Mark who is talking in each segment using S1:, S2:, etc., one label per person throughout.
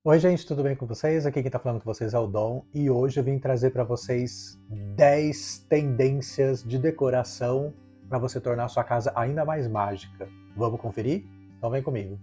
S1: Oi, gente, tudo bem com vocês? Aqui quem tá falando com vocês é o Dom e hoje eu vim trazer para vocês 10 tendências de decoração para você tornar a sua casa ainda mais mágica. Vamos conferir? Então vem comigo.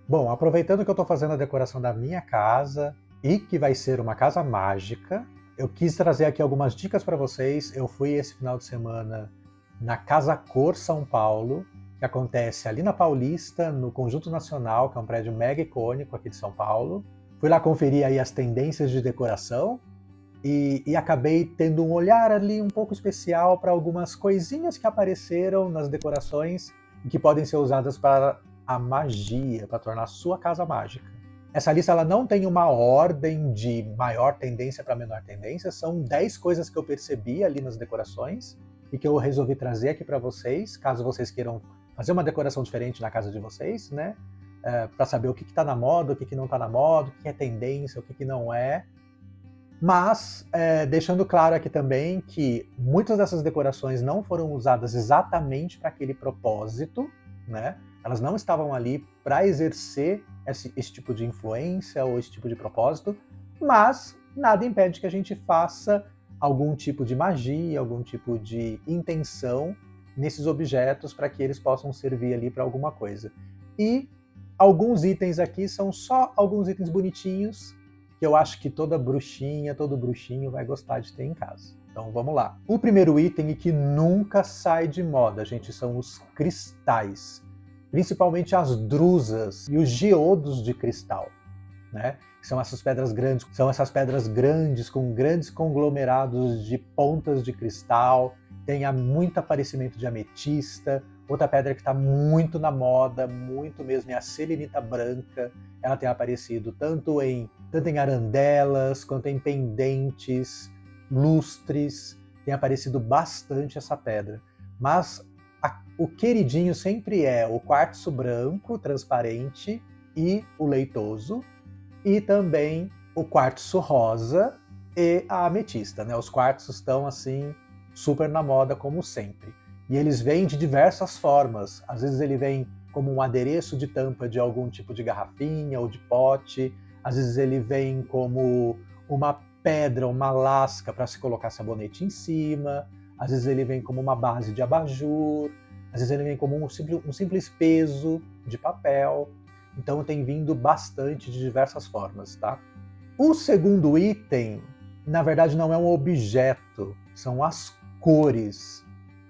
S1: Bom, aproveitando que eu estou fazendo a decoração da minha casa e que vai ser uma casa mágica, eu quis trazer aqui algumas dicas para vocês. Eu fui esse final de semana na Casa Cor São Paulo, que acontece ali na Paulista, no Conjunto Nacional, que é um prédio mega icônico aqui de São Paulo. Fui lá conferir aí as tendências de decoração e acabei tendo um olhar ali um pouco especial para algumas coisinhas que apareceram nas decorações e que podem ser usadas para a magia, para tornar a sua casa mágica. Essa lista ela não tem uma ordem de maior tendência para menor tendência, são 10 coisas que eu percebi ali nas decorações e que eu resolvi trazer aqui para vocês, caso vocês queiram fazer uma decoração diferente na casa de vocês, né? Para saber o que está na moda, o que não está na moda, o que é tendência, o que não é. Mas, deixando claro aqui também que muitas dessas decorações não foram usadas exatamente para aquele propósito, né? Elas não estavam ali para exercer esse tipo de influência ou esse tipo de propósito, mas nada impede que a gente faça algum tipo de magia, algum tipo de intenção nesses objetos para que eles possam servir ali para alguma coisa. E alguns itens aqui são só alguns itens bonitinhos que eu acho que toda bruxinha, todo bruxinho vai gostar de ter em casa. Então vamos lá. O primeiro item que nunca sai de moda, gente, são os cristais. Principalmente as drusas e os geodos de cristal, né? São essas pedras grandes com grandes conglomerados de pontas de cristal, tem muito aparecimento de ametista. Outra pedra que está muito na moda, muito mesmo, é a selenita branca. Ela tem aparecido tanto em arandelas, quanto em pendentes, lustres. Tem aparecido bastante essa pedra. Mas o queridinho sempre é o quartzo branco, transparente, e o leitoso, e também o quartzo rosa e a ametista, né? Os quartzos estão assim super na moda como sempre. E eles vêm de diversas formas. Às vezes ele vem como um adereço de tampa de algum tipo de garrafinha ou de pote. Às vezes ele vem como uma pedra, uma lasca para se colocar sabonete em cima. Às vezes ele vem como uma base de abajur. Às vezes ele vem como um simples peso de papel. Então tem vindo bastante de diversas formas, tá? O segundo item, na verdade, não é um objeto, são as cores.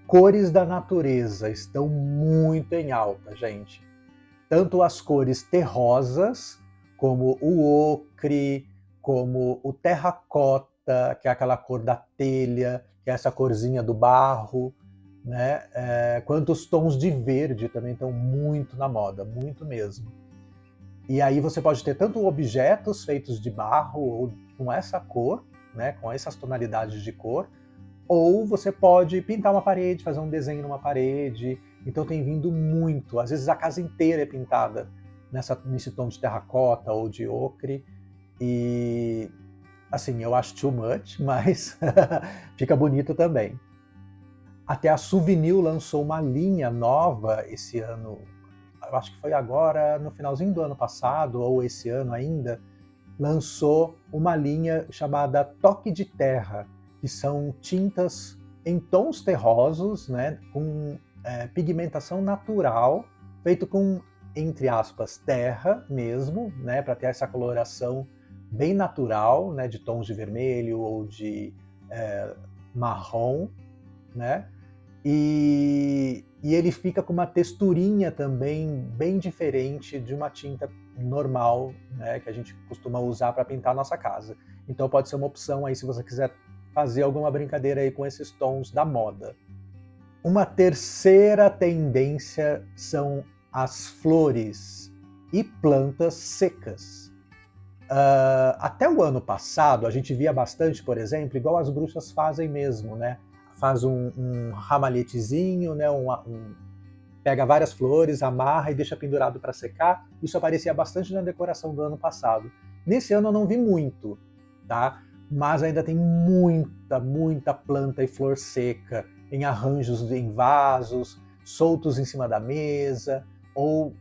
S1: Cores da natureza estão muito em alta, gente. Tanto as cores terrosas, como o ocre, como o terracota, que é aquela cor da telha, que é essa corzinha do barro, né? Quanto os tons de verde também estão muito na moda, muito mesmo. E aí você pode ter tanto objetos feitos de barro ou com essa cor, né, com essas tonalidades de cor, ou você pode pintar uma parede, fazer um desenho numa parede. Então tem vindo muito. Às vezes a casa inteira é pintada nesse tom de terracota ou de ocre. E assim, eu acho too much, mas fica bonito também. Até a Souvenir lançou uma linha nova esse ano, eu acho que foi agora no finalzinho do ano passado, ou esse ano ainda, lançou uma linha chamada Toque de Terra, que são tintas em tons terrosos, né, com pigmentação natural, feito com, entre aspas, terra mesmo, né, para ter essa coloração bem natural, né, de tons de vermelho ou de marrom, né? E ele fica com uma texturinha também bem diferente de uma tinta normal, né, que a gente costuma usar para pintar a nossa casa. Então pode ser uma opção aí se você quiser fazer alguma brincadeira aí com esses tons da moda. Uma terceira tendência são as flores e plantas secas. Até o ano passado a gente via bastante, por exemplo, igual as bruxas fazem mesmo, né? Faz um ramalhetezinho, né? Pega várias flores, amarra e deixa pendurado para secar. Isso aparecia bastante na decoração do ano passado. Nesse ano eu não vi muito, tá? mas ainda tem muita, muita planta e flor seca em arranjos em vasos, soltos em cima da mesa, ou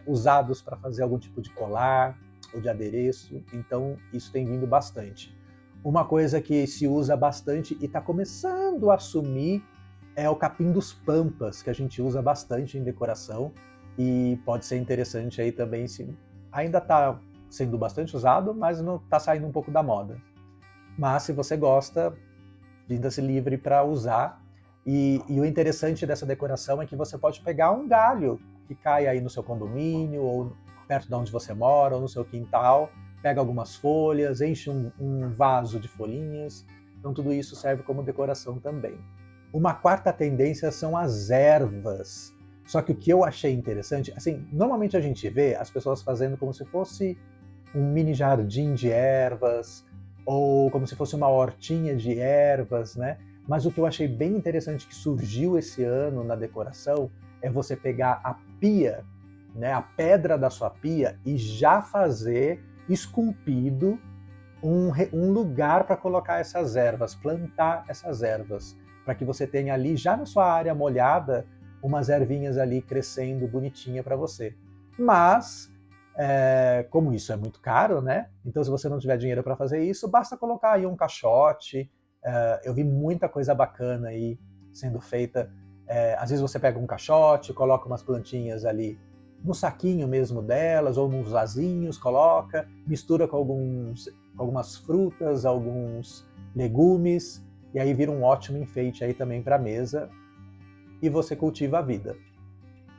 S1: usados para fazer algum tipo de colar ou de adereço. Então isso tem vindo bastante. Uma coisa que se usa bastante e está começando a sumir é o capim dos pampas, que a gente usa bastante em decoração e pode ser interessante aí também, se ainda está sendo bastante usado, mas não está saindo um pouco da moda. Mas se você gosta, sinta-se livre para usar. E o interessante dessa decoração é que você pode pegar um galho que cai aí no seu condomínio, ou perto de onde você mora, ou no seu quintal, pega algumas folhas, enche um vaso de folhinhas. Então tudo isso serve como decoração também. Uma quarta tendência são as ervas. Só que o que eu achei interessante, assim, normalmente a gente vê as pessoas fazendo como se fosse um mini jardim de ervas, ou como se fosse uma hortinha de ervas, né? Mas o que eu achei bem interessante que surgiu esse ano na decoração é você pegar a pia, né, a pedra da sua pia, e já fazer esculpido um lugar para colocar essas ervas, plantar essas ervas, para que você tenha ali, já na sua área molhada, umas ervinhas ali crescendo bonitinha para você. Mas, como isso é muito caro, né? Então, se você não tiver dinheiro para fazer isso, basta colocar aí um caixote. Eu vi muita coisa bacana aí sendo feita. Às vezes você pega um caixote, coloca umas plantinhas ali no saquinho mesmo delas, ou nos vasinhos, coloca, mistura com algumas frutas, alguns legumes, e aí vira um ótimo enfeite aí também para a mesa, e você cultiva a vida.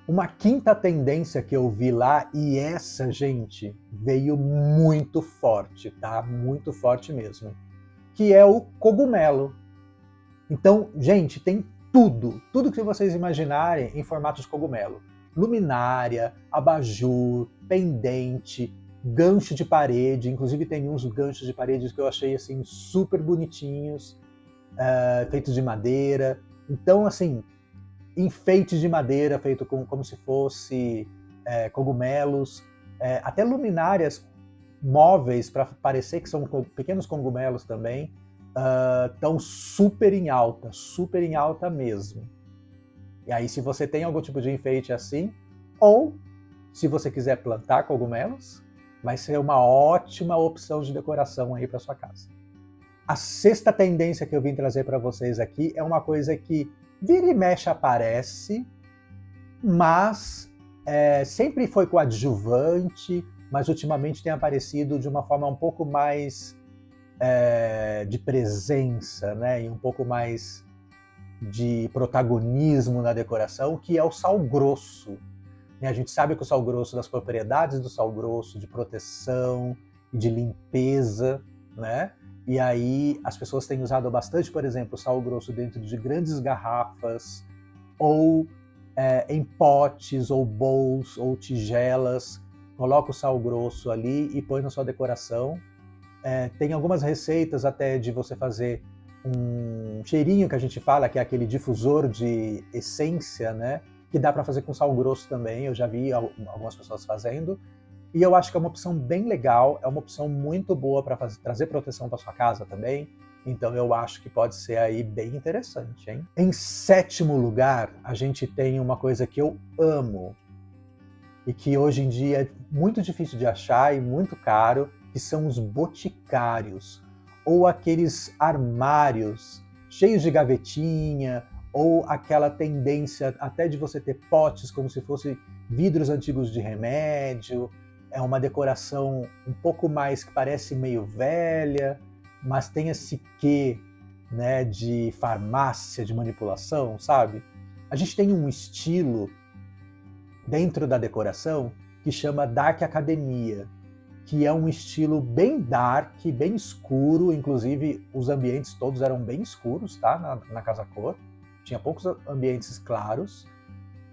S1: Uma quinta tendência que eu vi lá, e essa, gente, veio muito forte, tá? Muito forte mesmo, que é o cogumelo. Então, gente, tem tudo que vocês imaginarem em formato de cogumelo. Luminária, abajur, pendente, gancho de parede, inclusive tem uns ganchos de parede que eu achei assim super bonitinhos, feitos de madeira. Então, assim, enfeites de madeira feito como se fosse cogumelos, até luminárias móveis para parecer que são pequenos cogumelos também, estão super em alta mesmo. E aí, se você tem algum tipo de enfeite assim, ou se você quiser plantar cogumelos, vai ser uma ótima opção de decoração aí para sua casa. A sexta tendência que eu vim trazer para vocês aqui é uma coisa que vira e mexe aparece, mas sempre foi coadjuvante, mas ultimamente tem aparecido de uma forma um pouco mais de presença, né? E um pouco mais de protagonismo na decoração, que é o sal grosso. A gente sabe que o sal grosso, das propriedades do sal grosso, de proteção e de limpeza, né? E aí as pessoas têm usado bastante, por exemplo, o sal grosso dentro de grandes garrafas, ou em potes, ou bowls, ou tigelas. Coloca o sal grosso ali e põe na sua decoração. Tem algumas receitas até de você fazer um cheirinho que a gente fala, que é aquele difusor de essência, né? Que dá para fazer com sal grosso também. Eu já vi algumas pessoas fazendo. E eu acho que é uma opção bem legal, é uma opção muito boa para trazer proteção para sua casa também. Então eu acho que pode ser aí bem interessante, hein? Em sétimo lugar, a gente tem uma coisa que eu amo e que hoje em dia é muito difícil de achar e muito caro, que são os boticários, ou aqueles armários cheios de gavetinha, ou aquela tendência até de você ter potes como se fossem vidros antigos de remédio. É uma decoração um pouco mais que parece meio velha, mas tem esse quê, né, de farmácia, de manipulação, sabe? A gente tem um estilo dentro da decoração que chama Dark Academia, que é um estilo bem dark, bem escuro, inclusive os ambientes todos eram bem escuros, tá? Na Casa Cor. Tinha poucos ambientes claros.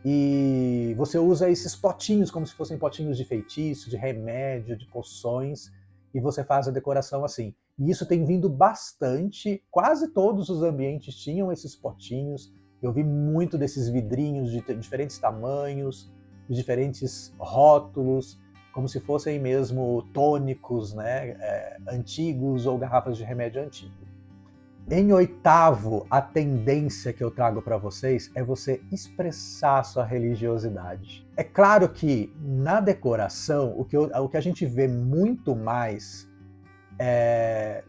S1: E você usa esses potinhos como se fossem potinhos de feitiço, de remédio, de poções, e você faz a decoração assim. E isso tem vindo bastante, quase todos os ambientes tinham esses potinhos. Eu vi muito desses vidrinhos de diferentes tamanhos, de diferentes rótulos, como se fossem mesmo tônicos, né, antigos ou garrafas de remédio antigo. Em oitavo, a tendência que eu trago para vocês é você expressar sua religiosidade. É claro que na decoração, o que a gente vê muito mais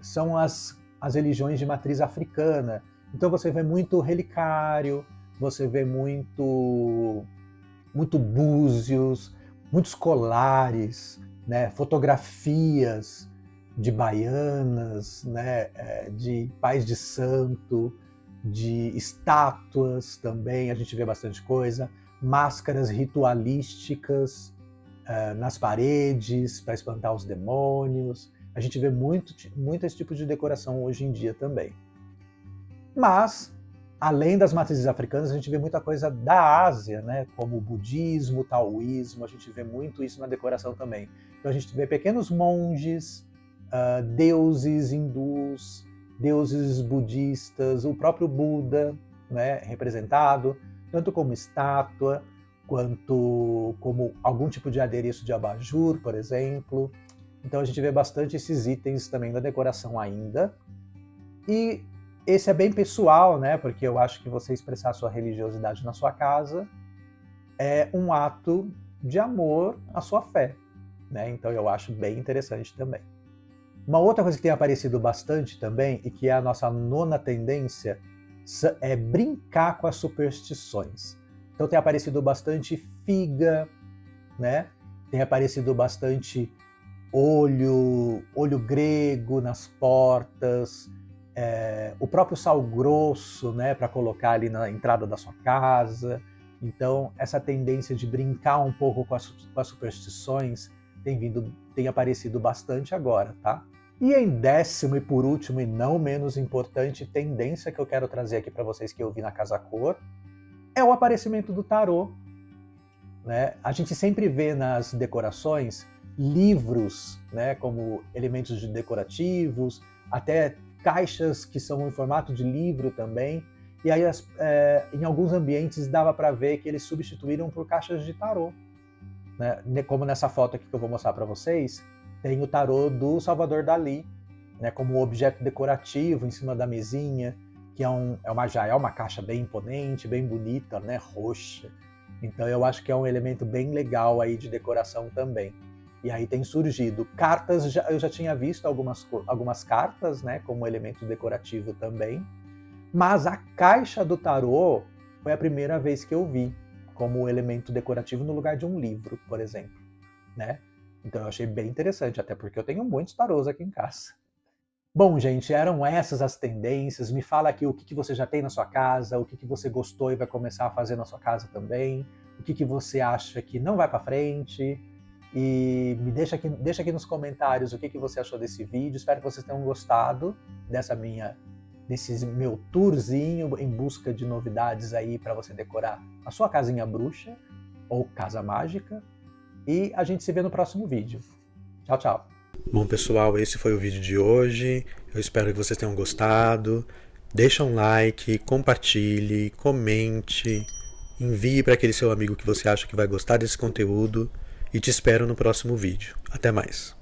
S1: são as religiões de matriz africana. Então você vê muito relicário, você vê muito búzios, muitos colares, né, fotografias de baianas, né, de pais de santo, de estátuas também, a gente vê bastante coisa, máscaras ritualísticas nas paredes para espantar os demônios. A gente vê muito esse tipo de decoração hoje em dia também. Mas, além das matrizes africanas, a gente vê muita coisa da Ásia, né, como o budismo, o taoísmo, a gente vê muito isso na decoração também. Então a gente vê pequenos monges, deuses hindus, deuses budistas, o próprio Buda, né, representado, tanto como estátua, quanto como algum tipo de adereço de abajur, por exemplo. Então a gente vê bastante esses itens também na decoração ainda. E esse é bem pessoal, né, porque eu acho que você expressar sua religiosidade na sua casa é um ato de amor à sua fé, né? Então eu acho bem interessante também. Uma outra coisa que tem aparecido bastante também, e que é a nossa nona tendência, é brincar com as superstições. Então tem aparecido bastante figa, né? Tem aparecido bastante olho grego nas portas, o próprio sal grosso, né, para colocar ali na entrada da sua casa. Então essa tendência de brincar um pouco com as superstições tem aparecido bastante agora, tá? E em décimo e por último, e não menos importante, tendência que eu quero trazer aqui para vocês que eu vi na Casa Cor, é o aparecimento do tarô, né? A gente sempre vê nas decorações livros, né, como elementos decorativos, até caixas que são em formato de livro também, e aí em alguns ambientes dava para ver que eles substituíram por caixas de tarô, né? Como nessa foto aqui que eu vou mostrar para vocês, tem o tarô do Salvador Dalí, né, como objeto decorativo em cima da mesinha, que já é uma caixa bem imponente, bem bonita, né, roxa. Então eu acho que é um elemento bem legal aí de decoração também. E aí tem surgido cartas, eu já tinha visto algumas cartas, né, como elemento decorativo também, mas a caixa do tarô foi a primeira vez que eu vi como elemento decorativo no lugar de um livro, por exemplo, né? Então eu achei bem interessante, até porque eu tenho muitos tarôs aqui em casa. Bom, gente, eram essas as tendências. Me fala aqui o que você já tem na sua casa, o que você gostou e vai começar a fazer na sua casa também, o que você acha que não vai para frente. E deixa aqui nos comentários o que você achou desse vídeo. Espero que vocês tenham gostado desse meu tourzinho em busca de novidades aí para você decorar a sua casinha bruxa ou casa mágica. E a gente se vê no próximo vídeo. Tchau, tchau. Bom, pessoal, esse foi o vídeo de hoje. Eu espero que vocês tenham gostado. Deixa um like, compartilhe, comente, envie para aquele seu amigo que você acha que vai gostar desse conteúdo. E te espero no próximo vídeo. Até mais.